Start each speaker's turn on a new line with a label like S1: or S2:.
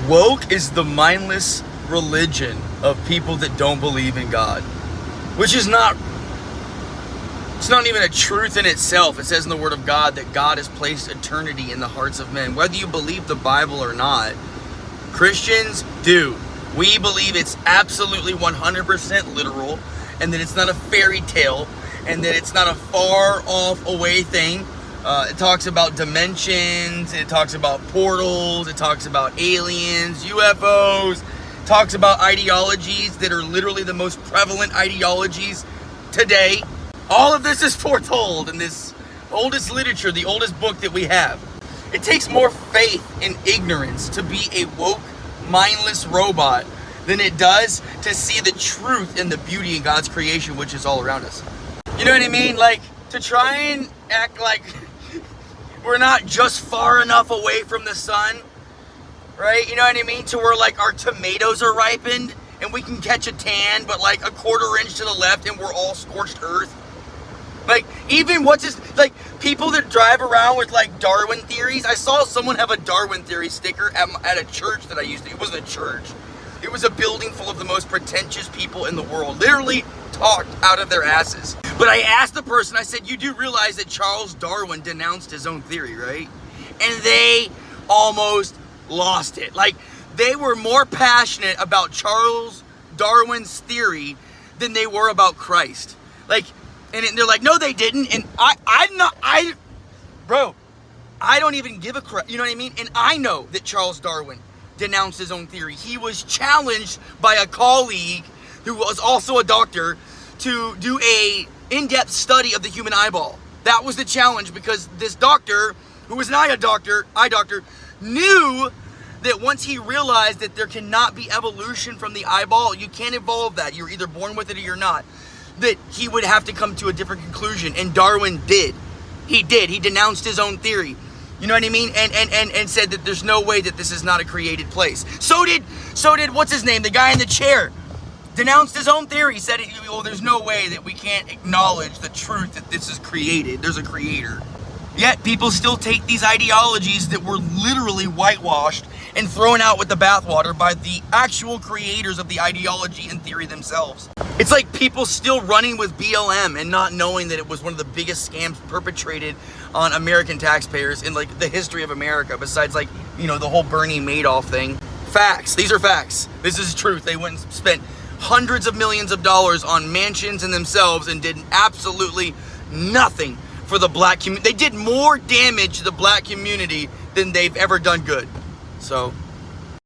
S1: Woke is the mindless religion of people that don't believe in God, which is not, it's not even a truth in itself. It says in the Word of God that God has placed eternity in the hearts of men. Whether you believe the Bible or not, Christians do. We believe it's absolutely 100% literal, and that it's not a fairy tale, and that it's not a far off away thing. It talks about dimensions, it talks about portals, it talks about aliens, UFOs, it talks about ideologies that are literally the most prevalent ideologies today. All of this is foretold in this oldest literature, the oldest book that we have. It takes more faith and ignorance to be a woke, mindless robot than it does to see the truth and the beauty in God's creation, which is all around us. You know what I mean? Like, to try and act like we're not just far enough away from the sun, right? You know what I mean? To where like our tomatoes are ripened and we can catch a tan, but like a quarter inch to the left and we're all scorched earth. Like, even like people that drive around with like Darwin theories. I saw someone have a Darwin theory sticker at a church that I used to. It wasn't a church. It was a building full of the most pretentious people in the world. Literally talked out of their asses. But I asked the person, I said, you do realize that Charles Darwin denounced his own theory, right? And they almost lost it. Like, they were more passionate about Charles Darwin's theory than they were about Christ. Like, and they're like, no, they didn't. And bro, I don't even give a crap. You know what I mean? And I know that Charles Darwin denounced his own theory. He was challenged by a colleague who was also a doctor to do a in-depth study of the human eyeball. That was the challenge, because this doctor, who was an eye doctor, knew that once he realized that there cannot be evolution from the eyeball, you can't evolve that. You're either born with it or you're not. That he would have to come to a different conclusion, and Darwin did. He did. He denounced his own theory. You know what I mean? And said that there's no way that this is not a created place. So did what's his name? The guy in the chair denounced his own theory. Said, well, there's no way that we can't acknowledge the truth that this is created. There's a creator. Yet people still take these ideologies that were literally whitewashed and thrown out with the bathwater by the actual creators of the ideology and theory themselves. It's like people still running with BLM and not knowing that it was one of the biggest scams perpetrated on American taxpayers in like the history of America, besides like, you know, the whole Bernie Madoff thing. Facts. These are facts. This is truth. They went and spent hundreds of millions of dollars on mansions and themselves and did absolutely nothing for the black community. They did more damage to the black community than they've ever done good. So